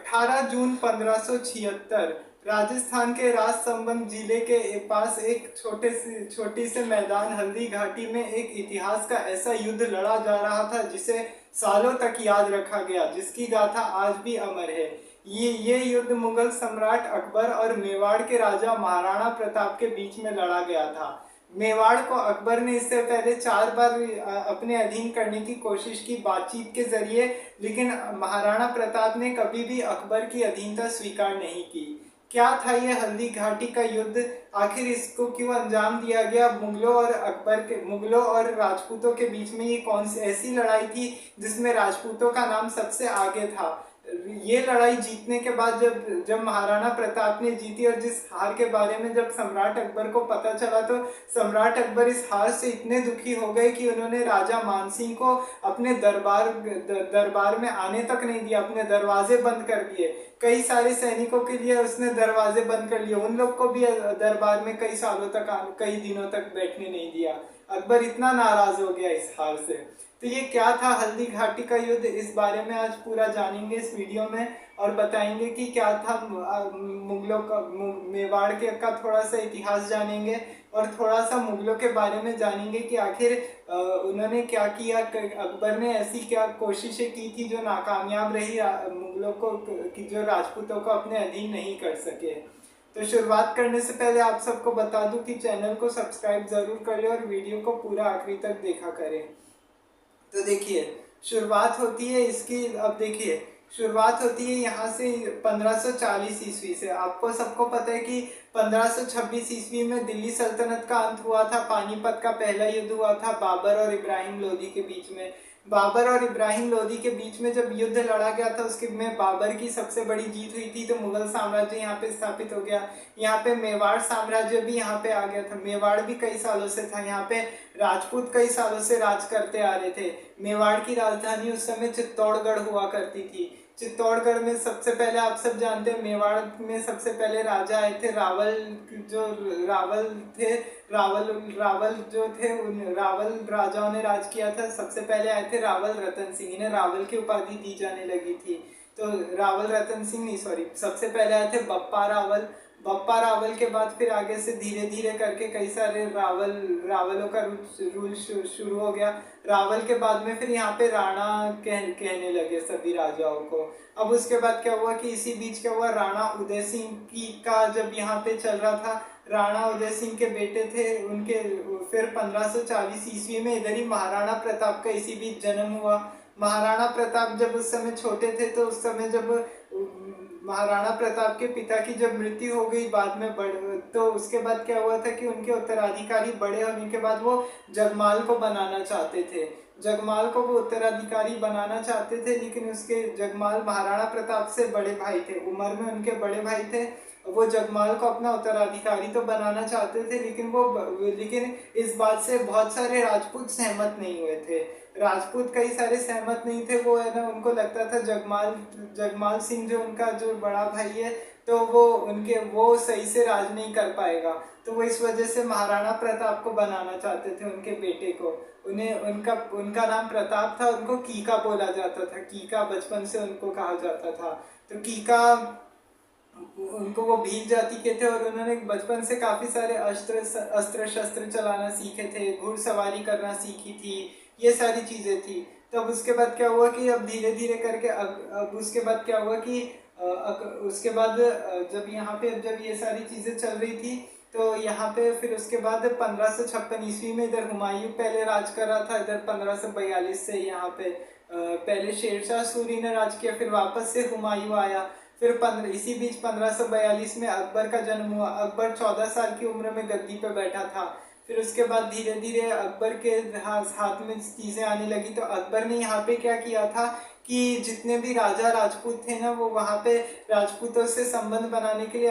18 जून 1576 राजस्थान के राजसमंद जिले के पास एक छोटी से मैदान हल्दी घाटी में एक इतिहास का ऐसा युद्ध लड़ा जा रहा था जिसे सालों तक याद रखा गया, जिसकी गाथा आज भी अमर है। ये युद्ध मुगल सम्राट अकबर और मेवाड़ के राजा महाराणा प्रताप के बीच में लड़ा गया था। मेवाड़ को अकबर ने इससे पहले 4 बार अपने अधीन करने की कोशिश की बातचीत के जरिए, लेकिन महाराणा प्रताप ने कभी भी अकबर की अधीनता स्वीकार नहीं की। क्या था ये हल्दी घाटी का युद्ध? आखिर इसको क्यों अंजाम दिया गया? मुगलों और राजपूतों के बीच में ये कौन सी ऐसी लड़ाई थी जिसमें राजपूतों का नाम सबसे आगे था? ये लड़ाई जीतने के बाद जब महाराणा प्रताप ने जीती और जिस हार के बारे में जब सम्राट अकबर को पता चला, तो सम्राट अकबर इस हार से इतने दुखी हो गए कि उन्होंने राजा मानसिंह को अपने दरबार में आने तक नहीं दिया, अपने दरवाजे बंद कर दिए। कई सारे सैनिकों के लिए उसने दरवाजे बंद कर लिए, उन लोग को भी दरबार में कई सालों तक, कई दिनों तक बैठने नहीं दिया। अकबर इतना नाराज हो गया इस हार से। तो ये क्या था हल्दी घाटी का युद्ध, इस बारे में आज पूरा जानेंगे इस वीडियो में और बताएंगे कि क्या था मुगलों का, मेवाड़ के का थोड़ा सा इतिहास जानेंगे और थोड़ा सा मुगलों के बारे में जानेंगे कि आखिर उन्होंने क्या किया। अकबर ने ऐसी क्या कोशिशें की थी जो नाकामयाब रही, मुगलों को जो राजपूतों को अपने अधीन नहीं कर सके। तो शुरुआत करने से पहले आप सबको बता दूं कि चैनल को सब्सक्राइब जरूर कर ले और वीडियो को पूरा आखिरी तक देखा करें। तो देखिए शुरुआत होती है इसकी, अब देखिए शुरुआत होती है यहाँ से 1540 ईस्वी से। आपको सबको पता है कि 1526 ईस्वी में दिल्ली सल्तनत का अंत हुआ था। पानीपत का पहला युद्ध हुआ था बाबर और इब्राहिम लोदी के बीच में। बाबर और इब्राहिम लोदी के बीच में जब युद्ध लड़ा गया था, उसके में बाबर की सबसे बड़ी जीत हुई थी, तो मुगल साम्राज्य यहाँ पे स्थापित हो गया। यहाँ पे मेवाड़ साम्राज्य भी यहाँ पे आ गया था। मेवाड़ भी कई सालों से था, यहाँ पे राजपूत कई सालों से राज करते आ रहे थे। मेवाड़ की राजधानी उस समय चित्तौड़गढ़ हुआ करती थी। चित्तौड़गढ़ में सबसे पहले, आप सब जानते हैं, मेवाड़ में सबसे पहले राजा आए थे रावल, जो रावल थे, रावल जो थे, उन रावल राजाओं ने राज किया था। सबसे पहले आए थे रावल रतन सिंह, इन्हें रावल की उपाधि दी जाने लगी थी। तो रावल रतन सिंह नहीं, सॉरी, सबसे पहले आए थे बप्पा रावल। बप्पा रावल के बाद फिर आगे से धीरे धीरे करके कई सारे रावलों का रूल शुरू हो गया। रावल के बाद में फिर यहाँ पे राणा कहने लगे सभी राजाओं को। अब उसके बाद क्या हुआ कि इसी बीच क्या हुआ, राणा उदय सिंह का जब यहाँ पे चल रहा था, राणा उदय सिंह के बेटे थे उनके, फिर 1540 ईस्वी में इधर ही महाराणा प्रताप का इसी बीच जन्म हुआ। महाराणा प्रताप जब उस समय छोटे थे, तो उस समय जब महाराणा प्रताप के पिता की जब मृत्यु हो गई बाद में तो उसके बाद क्या हुआ था कि उनके उत्तराधिकारी बड़े होने के बाद वो जगमाल को बनाना चाहते थे। जगमाल को वो उत्तराधिकारी बनाना चाहते थे, लेकिन उसके जगमाल महाराणा प्रताप से बड़े भाई थे, उम्र में उनके बड़े भाई थे। वो जगमाल को अपना उत्तराधिकारी तो बनाना चाहते थे, लेकिन इस बात से बहुत सारे राजपूत सहमत नहीं हुए थे। राजपूत कई सारे सहमत नहीं थे। वो है ना, उनको लगता था जगमाल सिंह जो उनका जो बड़ा भाई है, तो वो सही से राज नहीं कर पाएगा। तो वो इस वजह से महाराणा प्रताप को बनाना चाहते थे, उनके बेटे को। उनका नाम प्रताप था, उनको कीका बोला जाता था। कीका बचपन से उनको कहा जाता था। तो कीका, उनको वो भील जाति के थे और उन्होंने बचपन से काफी सारे अस्त्र शस्त्र चलाना सीखे थे, घुड़सवारी करना सीखी थी, ये सारी चीजें थी। तो अब उसके बाद क्या हुआ कि अब धीरे धीरे करके अब उसके बाद क्या हुआ कि उसके बाद जब यहाँ पे जब ये सारी चीजें चल रही थी, तो यहाँ पे फिर उसके बाद 1556 ईस्वी में इधर हुमायूं पहले राज कर रहा था। इधर 1542 से यहाँ पे पहले शेरशाह सूरी ने राज किया, फिर वापस से हुमायूं आया। फिर इसी बीच 1542 में अकबर का जन्म हुआ। अकबर 14 साल की उम्र में गद्दी पे बैठा था। फिर उसके बाद धीरे धीरे अकबर के हाथ में चीजें आने लगी। तो अकबर ने यहाँ पे क्या किया था कि जितने भी राजा राजपूत थे ना, वो वहाँ पे राजपूतों से संबंध बनाने के लिए,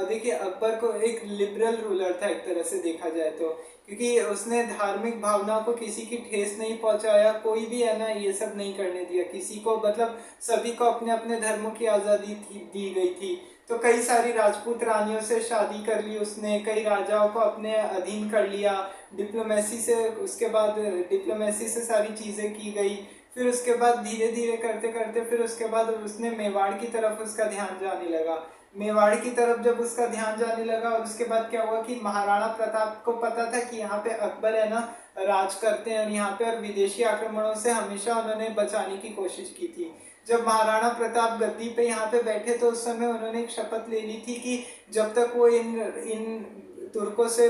देखिए अकबर को एक लिबरल रूलर था एक तरह से देखा जाए तो, क्योंकि उसने धार्मिक भावनाओं को किसी की ठेस नहीं पहुंचाया, कोई भी है ना ये सब नहीं करने दिया किसी को, मतलब सभी को अपने अपने धर्मों की आज़ादी दी गई थी। तो कई सारी राजपूत रानियों से शादी कर ली उसने, कई राजाओं को अपने अधीन कर लिया डिप्लोमेसी से। उसके बाद डिप्लोमेसी से सारी चीज़ें की गई। फिर उसके बाद धीरे धीरे करते करते फिर उसके बाद उसने मेवाड़ की तरफ उसका ध्यान जाने लगा। मेवाड़ की तरफ जब उसका ध्यान जाने लगा, और उसके बाद क्या हुआ कि महाराणा प्रताप को पता था कि यहाँ पे अकबर है ना राज करते हैं, और यहाँ पे और विदेशी आक्रमणों से हमेशा उन्होंने बचाने की कोशिश की थी। जब महाराणा प्रताप गद्दी पे यहाँ पे बैठे तो उस समय उन्होंने एक शपथ ले ली थी कि जब तक वो इन इन तुर्कों से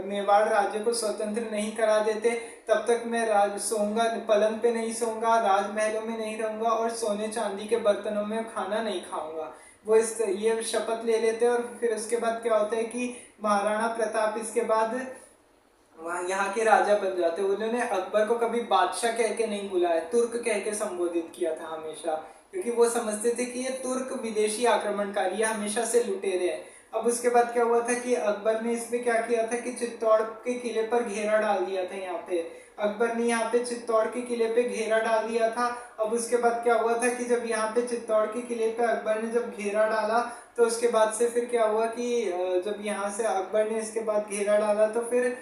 मेवाड़ राज्य को स्वतंत्र नहीं करा देते तब तक मैं राज सोऊंगा, पलंग पे नहीं सोऊंगा, राजमहलों में नहीं रहूंगा, और सोने चांदी के बर्तनों में खाना नहीं खाऊंगा। वो इस ये शपथ ले लेते हैं, और फिर उसके बाद क्या होता है कि महाराणा प्रताप इसके बाद वहाँ यहाँ के राजा बन जाते। उन्होंने अकबर को कभी बादशाह कह के नहीं बुलाया, तुर्क कह के संबोधित किया था हमेशा, क्योंकि वो समझते थे कि ये तुर्क विदेशी आक्रमणकारी है, हमेशा से लुटेरे हैं। अब उसके बाद क्या हुआ था कि अकबर ने इसमें क्या किया था कि चित्तौड़ के किले पर घेरा डाल दिया था। यहाँ पे अकबर ने यहाँ पे चित्तौड़ के किले पे घेरा डाल दिया था। अब उसके बाद क्या हुआ था कि जब यहाँ पे चित्तौड़ के किले पे अकबर ने जब घेरा डाला तो उसके बाद से फिर क्या हुआ कि जब यहाँ से अकबर ने इसके बाद घेरा डाला तो फिर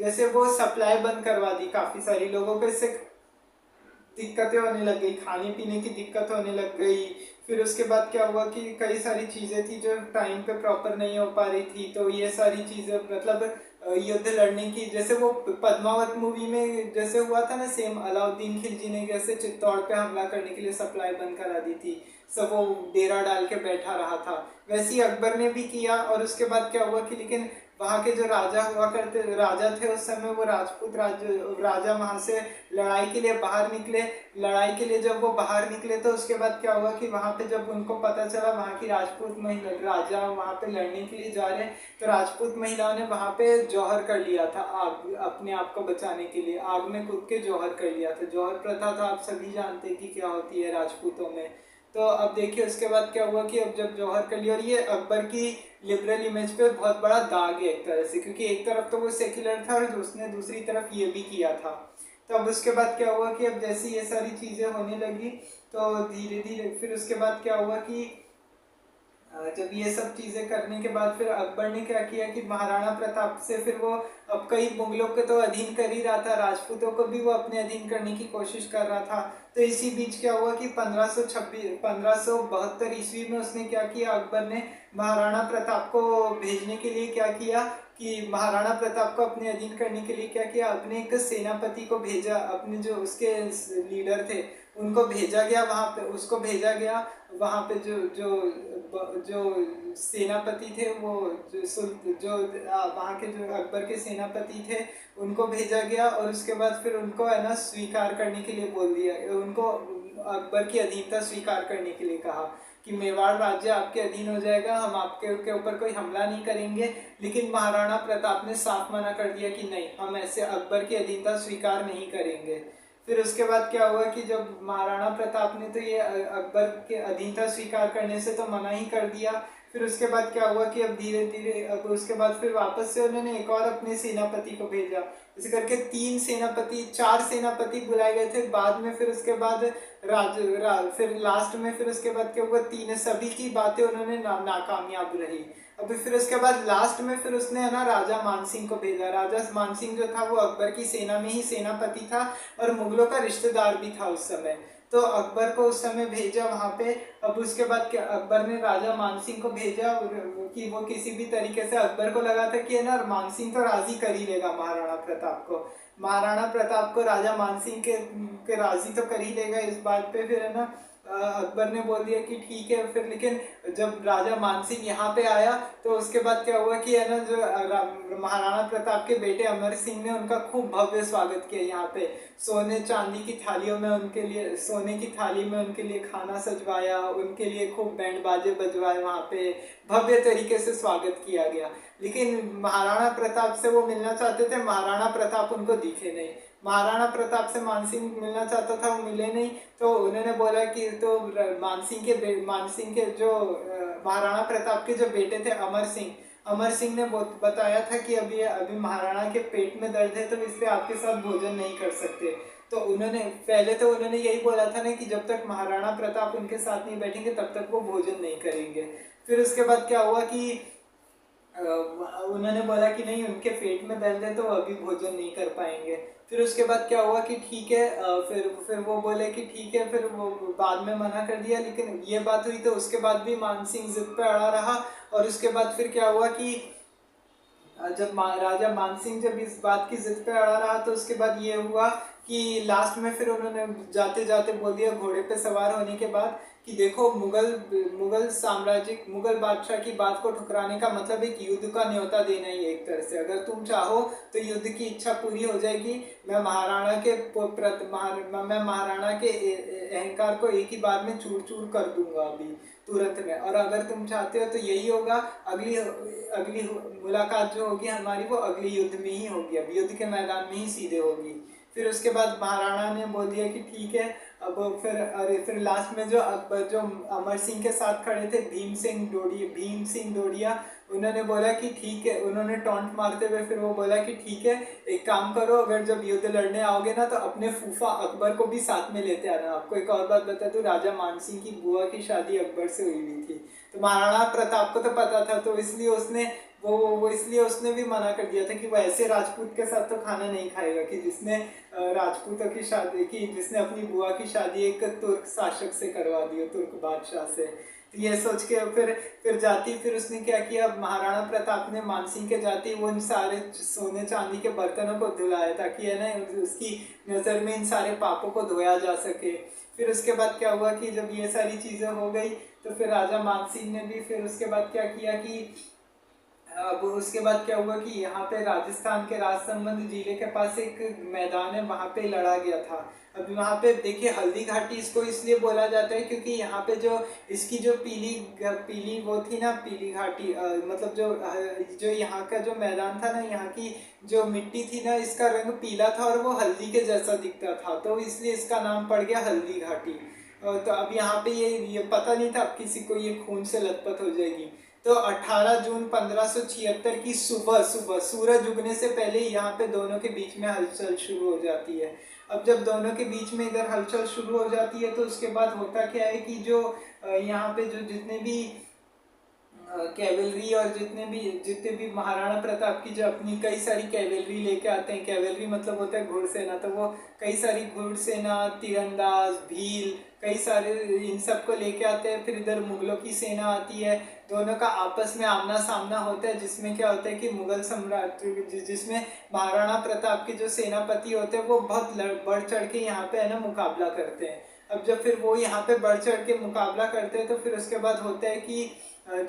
जैसे वो सप्लाई बंद करवा दी काफी सारी लोगों को, इससे दिक्कतें होने लग गई, खाने पीने की दिक्कत होने लग गई। फिर उसके बाद क्या हुआ कि कई सारी चीज़ें थी जो टाइम पे प्रॉपर नहीं हो पा रही थी, तो ये सारी चीज़ें मतलब युद्ध लड़ने की, जैसे वो पद्मावत मूवी में जैसे हुआ था ना, सेम अलाउद्दीन खिलजी ने जैसे चित्तौड़ पे हमला करने के लिए सप्लाई बंद करा दी थी, सब वो डेरा डाल के बैठा रहा था, वैसे ही अकबर ने भी किया। और उसके बाद क्या हुआ कि लेकिन वहाँ के जो राजा हुआ करते राजा थे उस समय, वो राजपूत राजा वहाँ से लड़ाई के लिए बाहर निकले। लड़ाई के लिए जब वो बाहर निकले तो उसके बाद क्या हुआ कि वहाँ पे जब उनको पता चला वहाँ की राजपूत महिला राजा वहाँ पे लड़ने के लिए जा रहे हैं, तो राजपूत महिलाओं ने वहाँ पे जौहर कर लिया था, आग अपने आप को बचाने के लिए आग में कूद के जौहर कर लिया था। जौहर प्रथा तो आप सभी जानते हैं कि क्या होती है राजपूतों में। तो अब देखिए उसके बाद क्या हुआ कि अब जब जौहर कर लिया, और ये अकबर की लिबरल इमेज पे बहुत बड़ा दाग है एक तरह से, क्योंकि एक तरफ तो वो सेक्युलर था और उसने दूसरी तरफ ये भी किया था। तो अब उसके बाद क्या हुआ कि अब जैसे ये सारी चीज़ें होने लगी तो धीरे धीरे फिर उसके बाद क्या हुआ कि जब ये सब चीज़ें करने के बाद फिर अकबर ने क्या किया कि महाराणा प्रताप से फिर वो अब कई मुगलों के तो अधीन कर ही रहा था, राजपूतों को भी वो अपने अधीन करने की कोशिश कर रहा था। तो इसी बीच क्या हुआ कि 1572 ईस्वी में उसने क्या किया, अकबर ने महाराणा प्रताप को भेजने के लिए क्या किया कि महाराणा प्रताप को अपने अधीन करने के लिए क्या किया, अपने एक सेनापति को भेजा, अपने जो उसके लीडर थे उनको भेजा गया वहाँ पे, उसको भेजा गया वहाँ पे जो जो जो सेनापति थे वो जो वहाँ के जो अकबर के सेनापति थे उनको भेजा गया, और उसके बाद फिर उनको है ना स्वीकार करने के लिए बोल दिया, उनको अकबर की अधीनता स्वीकार करने के लिए कहा कि मेवाड़ राज्य आपके अधीन हो जाएगा, हम आपके ऊपर कोई हमला नहीं करेंगे। लेकिन महाराणा प्रताप ने साफ मना कर दिया कि नहीं, हम ऐसे अकबर की अधीनता स्वीकार नहीं करेंगे। फिर उसके बाद क्या हुआ कि जब महाराणा प्रताप ने तो ये अकबर के अधीनता स्वीकार करने से तो मना ही कर दिया, फिर उसके बाद क्या हुआ कि अब धीरे धीरे अब उसके बाद फिर वापस से उन्होंने एक और अपने सेनापति को भेजा, इस करके 4 सेनापति बुलाए गए थे बाद में। फिर उसके बाद फिर लास्ट में फिर उसके बाद क्या हुआ, तीन सभी की बातें उन्होंने नाकामयाब रही। अभी फिर उसके बाद लास्ट में फिर उसने है ना राजा मानसिंह को भेजा। राजा मानसिंह जो था वो अकबर की सेना में ही सेनापति था और मुगलों का रिश्तेदार भी था उस समय, तो अकबर को उस समय भेजा वहाँ पे। अब उसके बाद क्या अकबर ने राजा मानसिंह को भेजा कि वो किसी भी तरीके से, अकबर को लगा था कि है ना मानसिंह तो राजी कर ही लेगा महाराणा प्रताप को, महाराणा प्रताप को राजा मानसिंह के राजी तो कर ही लेगा इस बात पे। फिर है ना अकबर ने बोल दिया कि ठीक है। फिर लेकिन जब राजा मानसिंह यहाँ पे आया तो उसके बाद क्या हुआ कि है ना जो महाराणा प्रताप के बेटे अमर सिंह ने उनका खूब भव्य स्वागत किया यहाँ पे, सोने चांदी की थालियों में उनके लिए, सोने की थाली में उनके लिए खाना सजवाया, उनके लिए खूब बैंड बाजे बजवाए, वहाँ पे भव्य तरीके से स्वागत किया गया। लेकिन महाराणा प्रताप से वो मिलना चाहते थे, महाराणा प्रताप उनको दिखे नहीं। महाराणा प्रताप से मानसिंह मिलना चाहता था, वो मिले नहीं, तो उन्होंने बोला कि तो मानसिंह के जो महाराणा प्रताप के जो बेटे थे अमर सिंह ने बताया था कि अभी महाराणा के पेट में दर्द है तो इसलिए आपके साथ भोजन नहीं कर सकते। तो उन्होंने यही बोला था ना कि जब तक महाराणा प्रताप उनके साथ नहीं बैठेंगे तब तक वो भोजन नहीं करेंगे। फिर उसके बाद क्या हुआ कि उन्होंने बोला कि नहीं, उनके पेट में दर्द है तो वो अभी भोजन नहीं कर पाएंगे। फिर उसके बाद क्या हुआ कि ठीक है, फिर वो बोले कि ठीक है, फिर वो बाद में मना कर दिया। लेकिन ये बात हुई तो उसके बाद भी मानसिंह जिद पे अड़ा रहा। और उसके बाद फिर क्या हुआ कि जब राजा मानसिंह जब इस बात की जिद पे अड़ा रहा तो उसके बाद ये हुआ कि लास्ट में फिर उन्होंने जाते जाते बोल दिया घोड़े पे सवार होने के बाद कि देखो, मुगल मुगल साम्राज्य, मुगल बादशाह की बात को ठुकराने का मतलब एक युद्ध का न्योता देना ही है एक तरह से। अगर तुम चाहो तो युद्ध की इच्छा पूरी हो जाएगी। मैं महाराणा के मैं महाराणा के अहंकार को एक ही बार में चूर चूर कर दूंगा अभी तुरंत में। और अगर तुम चाहते हो तो यही होगा, अगली अगली मुलाकात जो होगी हमारी वो अगली युद्ध में ही होगी, अब युद्ध के मैदान में ही सीधे होगी। फिर उसके बाद महाराणा ने बोल दिया कि ठीक है। अब फिर लास्ट में जो अकबर, जो अमर सिंह के साथ खड़े थे, भीम सिंह डोडिया, उन्होंने बोला कि ठीक है। उन्होंने टॉन्ट मारते हुए फिर वो बोला कि ठीक है, एक काम करो, अगर जब युद्ध लड़ने आओगे ना तो अपने फूफा अकबर को भी साथ में लेते आना। आपको एक और बात बता दूं, राजा मानसिंह की बुआ की शादी अकबर से हुई हुई थी। तो महाराणा प्रताप को तो पता था, तो इसलिए उसने वो इसलिए उसने भी मना कर दिया था कि वो ऐसे राजपूत के साथ तो खाना नहीं खाएगा कि जिसने राजपूतों की शादी की, जिसने अपनी बुआ की शादी एक तुर्क शासक से करवा दी हो, तुर्क बादशाह से। तो ये सोच के फिर उसने क्या किया, महाराणा प्रताप ने मानसिंह के जाती वो इन सारे सोने चांदी के बर्तनों को धुलाया ताकि है ना उसकी नज़र में इन सारे पापों को धोया जा सके। फिर उसके बाद क्या हुआ कि जब ये सारी चीज़ें हो गई तो फिर राजा मानसिंह ने भी फिर उसके बाद क्या किया कि अब उसके बाद क्या हुआ कि यहाँ पे राजस्थान के राजसमंद जिले के पास एक मैदान है, वहाँ पे लड़ा गया था। अब वहाँ पे देखिए, हल्दी घाटी इसको इसलिए बोला जाता है क्योंकि यहाँ पे जो इसकी जो पीली पीली वो थी ना, पीली घाटी, मतलब जो यहाँ का जो मैदान था ना, यहाँ की जो मिट्टी थी ना, इसका रंग पीला था और वो हल्दी के जैसा दिखता था, तो इसलिए इसका नाम पड़ गया हल्दी घाटी। तो अब यहाँ पे ये पता नहीं था अब किसी को ये खून से लथपथ हो जाएगी। तो 18 जून 1576 की सुबह सुबह सूरज उगने से पहले यहाँ पे दोनों के बीच में हलचल शुरू हो जाती है। अब जब दोनों के बीच में इधर हलचल शुरू हो जाती है तो उसके बाद होता क्या है कि जो यहाँ पे जो जितने भी कैवलरी और जितने भी महाराणा प्रताप की जो अपनी कई सारी कैवलरी लेके आते हैं, कैवलरी मतलब होता है घुड़सेना, तो वो कई सारी घुड़सेना, तीरंदाज, भील, कई सारे इन सब को लेके आते हैं। फिर इधर मुगलों की सेना आती है, दोनों का आपस में आमना सामना होता है, जिसमें क्या होता है कि मुगल सम्राट, जिसमें महाराणा प्रताप के जो सेनापति होते हैं वो बहुत बढ़ चढ़ के यहाँ पे है ना मुकाबला करते हैं। अब जब फिर वो यहाँ पे बढ़ चढ़ के मुकाबला करते हैं तो फिर उसके बाद होता है कि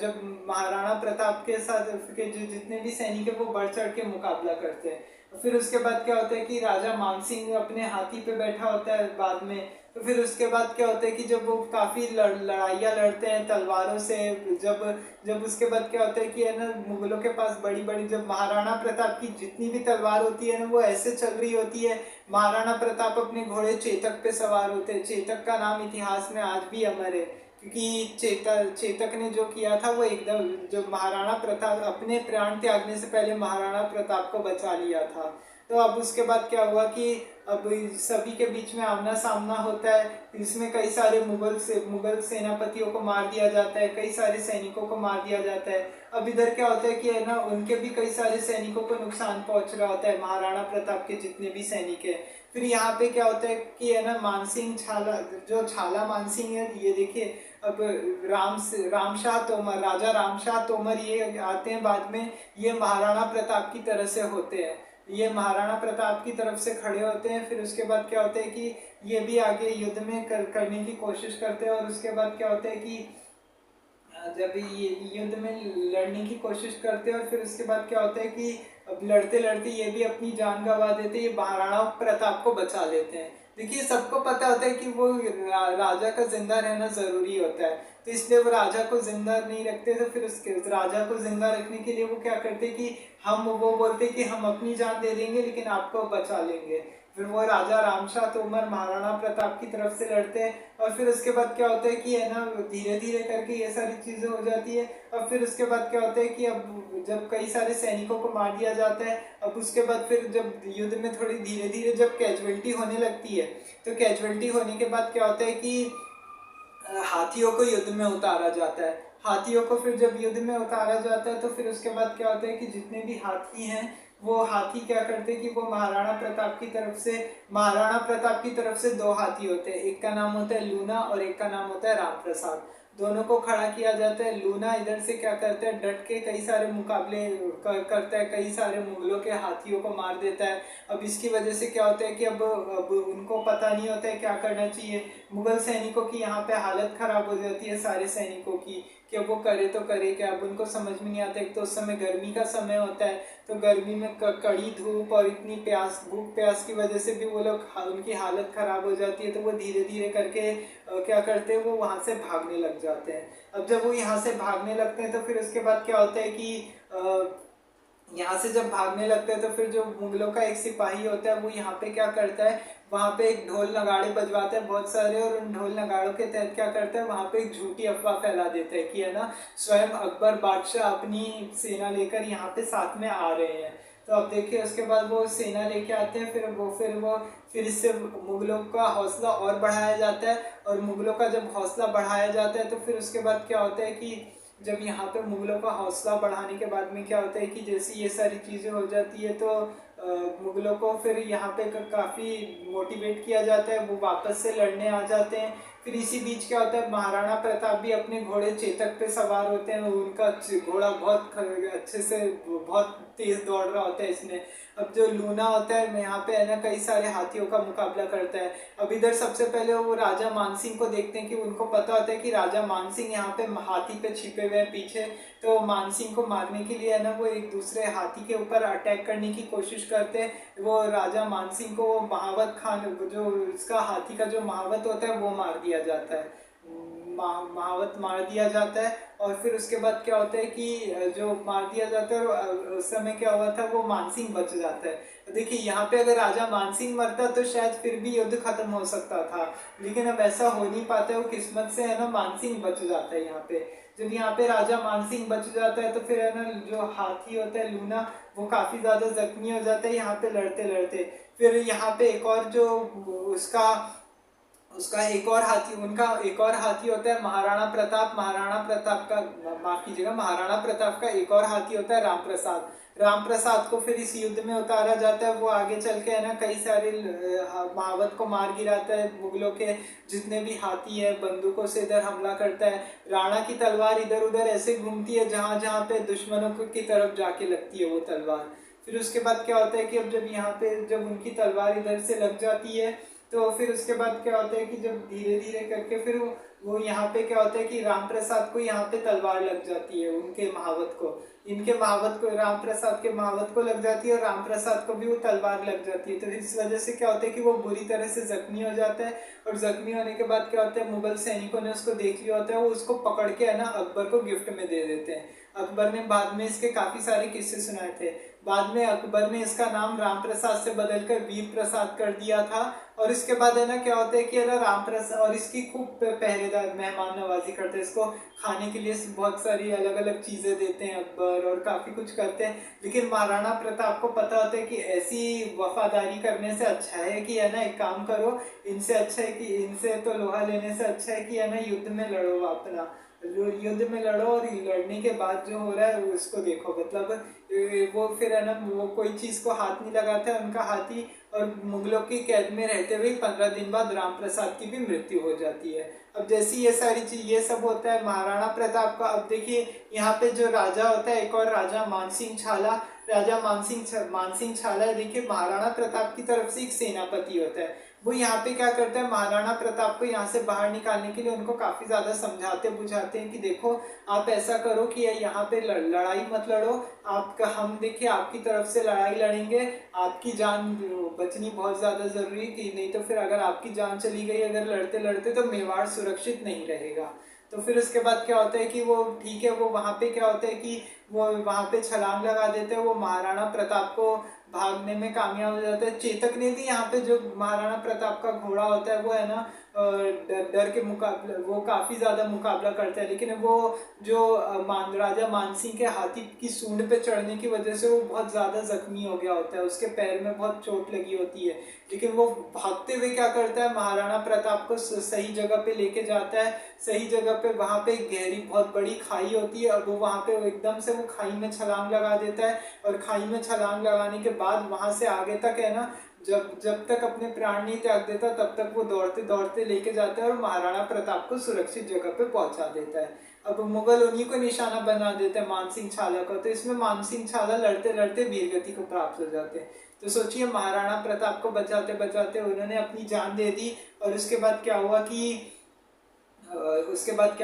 जब महाराणा प्रताप के साथ के जो जितने भी सैनिक है वो बढ़ चढ़ के मुकाबला करते हैं। फिर उसके बाद क्या होता है कि राजा मानसिंह अपने हाथी पे बैठा होता है बाद में। तो फिर उसके बाद क्या होता है कि जब वो काफ़ी लड़ाइयाँ लड़ते हैं तलवारों से, जब जब उसके बाद क्या होता है कि है ना मुगलों के पास बड़ी बड़ी, जब महाराणा प्रताप की जितनी भी तलवार होती है ना वो ऐसे चल रही होती है। महाराणा प्रताप अपने घोड़े चेतक पे सवार होते हैं। चेतक का नाम इतिहास में आज भी अमर है क्योंकि चेतक ने जो किया था वो एकदम, जो महाराणा प्रताप अपने प्राण त्यागने से पहले महाराणा प्रताप को बचा लिया था। तो अब उसके बाद क्या हुआ कि अब सभी के बीच में आमना सामना होता है, इसमें कई सारे मुगल सेनापतियों को मार दिया जाता है, कई सारे सैनिकों को मार दिया जाता है। अब इधर क्या होता है कि है ना उनके भी कई सारे सैनिकों को नुकसान पहुंच रहा होता है, महाराणा प्रताप के जितने भी सैनिक है। फिर यहाँ पे क्या होता है कि है ना मानसिंह छाला मानसिंह है, ये देखिए। अब रामशाह तोमर, राजा रामशाह तोमर ये आते हैं बाद में, ये महाराणा प्रताप की तरह से होते हैं, ये महाराणा प्रताप की तरफ से खड़े होते हैं। फिर उसके बाद क्या होता है कि ये भी आगे युद्ध में करने की कोशिश करते हैं। और उसके बाद क्या होता है कि जब ये युद्ध में लड़ने की कोशिश करते हैं और फिर उसके बाद क्या होता है कि अब लड़ते लड़ते ये भी अपनी जान गंवा देते, ये महाराणा प्रताप को बचा लेते हैं। देखिए, सबको पता होता है कि वो राजा का जिंदा रहना जरूरी होता है, तो इसलिए वो राजा को जिंदा नहीं रखते। तो फिर उसके राजा को जिंदा रखने के लिए वो क्या करते कि वो बोलते कि हम अपनी जान दे देंगे लेकिन आपको बचा लेंगे। फिर वो राजा रामशाह तोमर महाराणा प्रताप की तरफ से लड़ते हैं। और फिर उसके बाद क्या होता है कि है ना धीरे धीरे करके ये सारी चीज़ें हो जाती है। और फिर उसके बाद क्या होता है कि अब जब कई सारे सैनिकों को मार दिया जाता है, अब उसके बाद फिर जब युद्ध में थोड़ी धीरे धीरे जब कैजुअलिटी होने लगती है, तो कैजुअलिटी होने के बाद क्या होता है कि हाथियों को युद्ध में उतारा जाता है। हाथियों को फिर जब युद्ध में उतारा जाता है तो फिर उसके बाद क्या होता है कि जितने भी हाथी हैं वो हाथी क्या करते हैं कि वो महाराणा प्रताप की तरफ से दो हाथी होते हैं, एक का नाम होता है लूना और एक का नाम होता है राम प्रसाद। दोनों को खड़ा किया जाता है। लूना इधर से क्या करता है, डट के कई सारे मुकाबले करता है, कई सारे मुगलों के हाथियों को मार देता है। अब इसकी वजह से क्या होता है कि अब उनको पता नहीं होता है क्या करना चाहिए। मुगल सैनिकों की यहाँ पे हालत खराब हो जाती है, सारे सैनिकों की, कि अब वो करे तो करे क्या। अब उनको समझ में नहीं आता। एक तो उस समय गर्मी का समय होता है, तो गर्मी में कड़ी धूप और इतनी प्यास, भूख प्यास की वजह से भी वो लोग उनकी हालत खराब हो जाती है। तो वो धीरे धीरे करके क्या करते हैं, वो वहाँ से भागने लग जाते हैं। अब जब वो यहाँ से भागने लगते हैं तो फिर उसके बाद क्या होता है कि यहाँ से जब भागने लगते हैं तो फिर जो मुगलों का एक सिपाही होता है वो यहाँ पे क्या करता है, वहाँ पे एक ढोल नगाड़े बजवाते हैं बहुत सारे, और उन ढोल नगाड़ों के तहत क्या करता है, वहाँ पे एक झूठी अफवाह फैला देता है कि है ना स्वयं अकबर बादशाह अपनी सेना लेकर यहाँ पे साथ में आ रहे हैं। तो अब देखिए उसके बाद वो सेना लेके आते हैं, फिर इससे मुगलों का हौसला और बढ़ाया जाता है। और मुगलों का जब हौसला बढ़ाया जाता है तो फिर उसके बाद क्या होता है कि जब यहाँ पे मुगलों का हौसला बढ़ाने के बाद में क्या होता है कि जैसे ये सारी चीज़ें हो जाती है तो मुगलों को फिर यहाँ पे काफ़ी मोटिवेट किया जाता है, वो वापस से लड़ने आ जाते हैं। फिर इसी बीच क्या होता है, महाराणा प्रताप भी अपने घोड़े चेतक पे सवार होते हैं। उनका घोड़ा बहुत अच्छे से बहुत तेज दौड़ रहा होता है इसमें। अब जो लूना होता है यहाँ पे है ना कई सारे हाथियों का मुकाबला करता है। अब इधर सबसे पहले वो राजा मानसिंह को देखते हैं कि उनको पता होता है कि राजा मानसिंह यहाँ पे हाथी पे छिपे हुए हैं पीछे। तो मानसिंह को मारने के लिए है ना वो एक दूसरे हाथी के ऊपर अटैक करने की कोशिश करते हैं। वो राजा मानसिंह को महावत खान, जो इसका हाथी का जो महावत होता है वो मार दिया जाता है, महावत मार दिया जाता है। और फिर उसके बाद क्या होता है कि जो मार दिया जाता है उस समय क्या हुआ था, वो मानसिंह बच जाता है। तो देखिए यहाँ पे अगर राजा मानसिंह मरता तो शायद फिर भी युद्ध खत्म हो सकता था, लेकिन अब ऐसा हो नहीं पाता है। वो किस्मत से है ना मानसिंह बच जाता है यहाँ पे। जब यहाँ पे राजा मानसिंह बच जाता है तो फिर है ना जो हाथी होता है लूना, वो काफी ज्यादा जख्मी हो जाता है यहाँ पे लड़ते लड़ते। फिर यहाँ पे एक और जो उसका उसका एक और हाथी उनका एक और हाथी होता है महाराणा प्रताप। महाराणा प्रताप का, माफ कीजिएगा, महाराणा प्रताप का एक और हाथी होता है राम प्रसाद। राम प्रसाद को फिर इस युद्ध में उतारा जाता है। वो आगे चल के है ना कई सारे महावत को मार गिराता है। मुगलों के जितने भी हाथी है बंदूकों से इधर हमला करता है। राणा की तलवार इधर उधर ऐसे घूमती है जहां जहां पे दुश्मनों की तरफ जाके लगती है वो तलवार। फिर उसके बाद क्या होता है कि अब जब यहाँ पे जब उनकी तलवार इधर से लग जाती है तो फिर उसके बाद क्या होता है कि जब धीरे धीरे करके फिर वो यहाँ पे क्या होता है कि राम प्रसाद को यहाँ पे तलवार लग जाती है, उनके महावत को, इनके महावत को, राम प्रसाद के महावत को लग जाती है और राम प्रसाद को भी वो तलवार लग जाती है। तो इस वजह से क्या होता है कि वो बुरी तरह से जख्मी हो जाता है। और जख्मी होने के बाद क्या होता है, मुगल सैनिकों ने उसको देख लिया होता है, वो उसको पकड़ के है ना अकबर को गिफ्ट में दे देते हैं। अकबर ने बाद में इसके काफी सारे किस्से सुनाए थे। बाद में अकबर ने इसका नाम राम प्रसाद से बदलकर वीर प्रसाद कर दिया था। और इसके बाद है ना क्या होता है कि है ना राम प्रसाद, और इसकी खूब पहरेदार मेहमान नवाजी करते हैं, इसको खाने के लिए बहुत सारी अलग अलग चीजें देते हैं अकबर, और काफी कुछ करते हैं। लेकिन महाराणा प्रताप को पता होता है कि ऐसी वफादारी करने से अच्छा है कि है ना एक काम करो, इनसे अच्छा है कि इनसे तो लोहा लेने से अच्छा है कि है ना युद्ध में लड़ो, अपना युद्ध में लड़ो और लड़ने के बाद जो हो रहा है उसको देखो। मतलब वो फिर है ना वो कोई चीज को हाथ नहीं लगाता है उनका हाथी। और मुगलों की कैद में रहते हुए 15 दिन बाद राम प्रसाद की भी मृत्यु हो जाती है। अब जैसी ये सारी चीज ये सब होता है महाराणा प्रताप का। अब देखिए यहाँ पे जो राजा होता है एक और राजा मानसिंह छाला। राजा मानसिंह छाला देखिए महाराणा प्रताप की तरफ से एक सेनापति होता है। वो यहाँ पे क्या करता है, महाराणा प्रताप को यहाँ से बाहर निकालने के लिए उनको काफी ज्यादा समझाते बुझाते हैं कि देखो आप ऐसा करो कि यहाँ पे लड़ाई मत लड़ो, आपका हम देखिए आपकी तरफ से लड़ाई लड़ेंगे, आपकी जान बचनी बहुत ज्यादा जरूरी थी, नहीं तो फिर अगर आपकी जान चली गई अगर लड़ते लड़ते तो मेवाड़ सुरक्षित नहीं रहेगा। तो फिर उसके बाद क्या होता है कि वो ठीक है, वो वहां पे क्या होता है कि वो वहां पे छलांग लगा देते हैं, वो महाराणा प्रताप को भागने में कामयाब हो जाता है। चेतक ने भी यहाँ पे जो महाराणा प्रताप का घोड़ा होता है वो है ना डर के मुकाबले वो काफ़ी ज़्यादा मुकाबला करता है, लेकिन वो जो राजा मानसिंह के हाथी की सूंड पे चढ़ने की वजह से वो बहुत ज़्यादा जख्मी हो गया होता है, उसके पैर में बहुत चोट लगी होती है। लेकिन वो भागते हुए क्या करता है, महाराणा प्रताप को सही जगह पे लेके जाता है। सही जगह पे वहाँ पे गहरी बहुत बड़ी खाई होती है, और वो वहाँ पे एकदम से वो खाई में छलांग लगा देता है। और खाई में छलांग लगाने के बाद वहाँ से आगे तक है ना, जब जब तक अपने प्राण नहीं त्याग देता तब तक वो दौड़ते दौड़ते लेके जाता है और महाराणा प्रताप को सुरक्षित जगह पे पहुंचा देता है। अब मुगल उन्हीं को निशाना बना देते हैं, मानसिंह छाला को, तो इसमें मानसिंह छाला लड़ते लड़ते वीरगति को प्राप्त हो जाते हैं। तो सोचिए, महाराणा प्रताप को बचाते बचाते उन्होंने अपनी जान दे दी। और उसके बाद क्या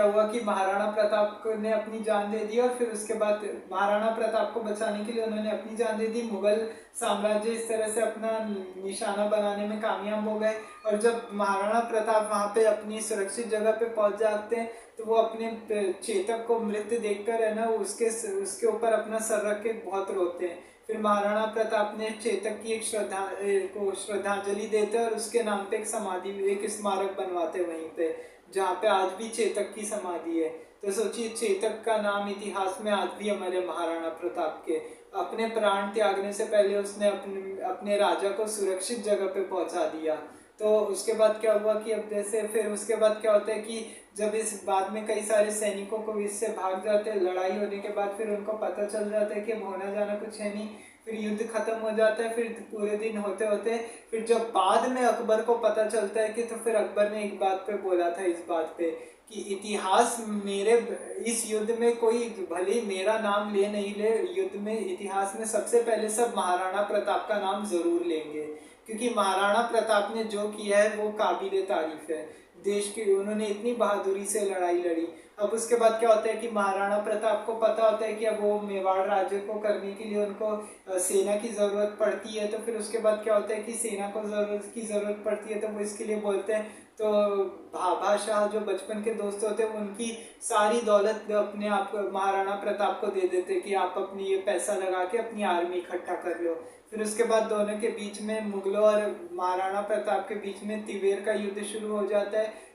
हुआ कि महाराणा प्रताप ने अपनी जान दे दी, और फिर उसके बाद महाराणा प्रताप को बचाने के लिए उन्होंने अपनी जान दे दी। मुगल साम्राज्य इस तरह से अपना निशाना बनाने में कामयाब हो गए। और जब महाराणा प्रताप वहाँ पे अपनी सुरक्षित जगह पे पहुँच जाते हैं, तो वो अपने चेतक को मृत देखकर है ना, उसके ऊपर अपना सर रख के बहुत रोते हैं। फिर महाराणा प्रताप ने चेतक की एक श्रद्धांजलि देते हैं, और उसके नाम पे एक स्मारक बनवाते वहीं पे, जहाँ पे आज भी चेतक की समाधि है। तो सोचिए, चेतक का नाम इतिहास में आज भी अमर है। महाराणा प्रताप के अपने प्राण त्यागने से पहले उसने अपने राजा को सुरक्षित जगह पे पहुंचा दिया। तो उसके बाद क्या हुआ कि अब जैसे फिर उसके बाद क्या होता है कि जब इस बाद में कई सारे सैनिकों को इससे भाग जाते हैं, लड़ाई होने के बाद फिर उनको पता चल जाता है कि अब होना जाना कुछ है नहीं, फिर युद्ध खत्म हो जाता है। फिर पूरे दिन होते होते फिर जब बाद में अकबर को पता चलता है कि, तो फिर अकबर ने एक बात पे बोला था, इस बात पे कि इतिहास मेरे इस युद्ध में कोई भले मेरा नाम ले नहीं ले, युद्ध में इतिहास में सबसे पहले सब महाराणा प्रताप का नाम जरूर लेंगे, क्योंकि महाराणा प्रताप ने जो किया है वो काबिले तारीफ है। देश की उन्होंने इतनी बहादुरी से लड़ाई लड़ी। अब उसके बाद क्या होता है कि महाराणा प्रताप को पता होता है कि अब वो मेवाड़ राज्य को करने के लिए उनको सेना की ज़रूरत पड़ती है। तो फिर उसके बाद क्या होता है कि सेना को ज़रूरत पड़ती है, तो वो इसके लिए बोलते हैं। तो भाभा शाह जो बचपन के दोस्त होते हैं, उनकी सारी दौलत अपने आप महाराणा प्रताप को दे देते कि आप अपनी ये पैसा लगा के अपनी आर्मी इकट्ठा कर लो। फिर उसके बाद दोनों के बीच में, मुगलों और महाराणा प्रताप के बीच में तिवेर का युद्ध शुरू हो जाता है।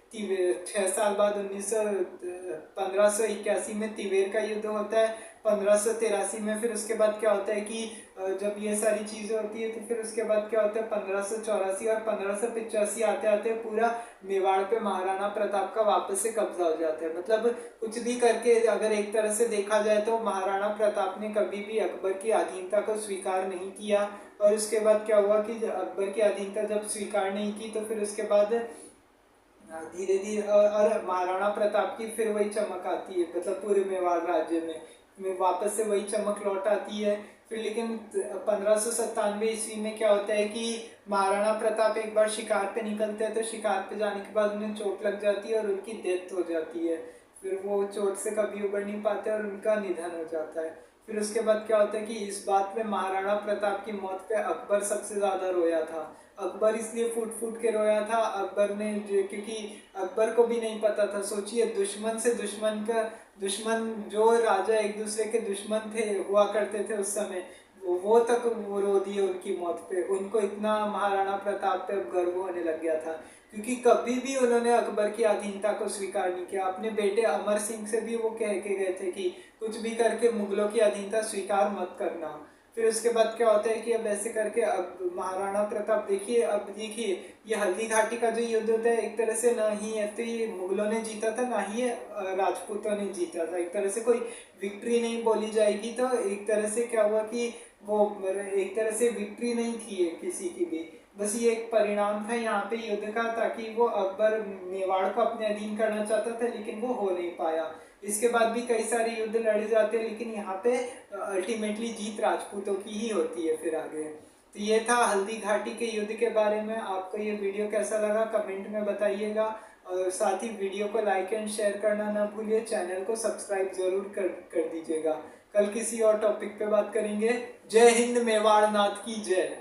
6 साल बाद 1581 में तिवेर का युद्ध होता है। 1583 में फिर उसके बाद क्या होता है कि जब ये सारी चीज़ें होती है, तो फिर उसके बाद क्या होता है 1584 और 1585 आते आते पूरा मेवाड़ पे महाराणा प्रताप का वापस से कब्जा हो जाता है। मतलब कुछ भी करके अगर एक तरह से देखा जाए तो महाराणा प्रताप ने कभी भी अकबर की अधीनता को स्वीकार नहीं किया। और उसके बाद क्या हुआ कि अकबर की अधीनता जब स्वीकार नहीं की, तो फिर उसके बाद धीरे धीरे और महाराणा प्रताप की फिर वही चमक आती है, मतलब पूरे मेवाड़ राज्य में वापस से वही चमक लौट आती है। फिर लेकिन 1597 ईस्वी में क्या होता है कि महाराणा प्रताप एक बार शिकार पे निकलते हैं, तो शिकार पे जाने के बाद उन्हें चोट लग जाती है और उनकी डेथ हो जाती है। फिर वो चोट से कभी उबर नहीं पाते और उनका निधन हो जाता है। फिर उसके बाद क्या होता है कि इस बात पे महाराणा प्रताप की मौत पे अकबर सबसे ज़्यादा रोया था। अकबर इसलिए फूट फूट के रोया था, अकबर ने क्योंकि अकबर को भी नहीं पता था। सोचिए, दुश्मन से दुश्मन जो राजा एक दूसरे के दुश्मन थे हुआ करते थे उस समय, वो तक वो रो दिए उनकी मौत पे। उनको इतना महाराणा प्रताप पे गर्व होने लग गया था, क्योंकि कभी भी उन्होंने अकबर की अधीनता को स्वीकार नहीं किया। अपने बेटे अमर सिंह से भी वो कह के गए थे कि कुछ भी करके मुगलों की अधीनता स्वीकार मत करना। फिर उसके बाद क्या होता है कि अब ऐसे करके अब महाराणा प्रताप देखिए ये हल्दी घाटी का जो युद्ध होता है, एक तरह से ना ही है तो ये मुगलों ने जीता था, ना ही राजपूतों ने जीता था। एक तरह से कोई विक्ट्री नहीं बोली जाएगी। तो एक तरह से क्या हुआ कि वो एक तरह से विक्ट्री नहीं थी किसी की भी, बस ये एक परिणाम था यहाँ पे युद्ध का, ताकि वो अकबर मेवाड़ को अपने अधीन करना चाहता था, लेकिन वो हो नहीं पाया। इसके बाद भी कई सारे युद्ध लड़े जाते हैं, लेकिन यहाँ पे अल्टीमेटली जीत राजपूतों की ही होती है फिर आगे। तो ये था हल्दी घाटी के युद्ध के बारे में। आपको ये वीडियो कैसा लगा कमेंट में बताइएगा, और साथ ही वीडियो को लाइक एंड शेयर करना ना भूलिए। चैनल को सब्सक्राइब जरूर कर दीजिएगा। कल किसी और टॉपिक पे बात करेंगे। जय हिंद, मेवाड़ नाथ की जय।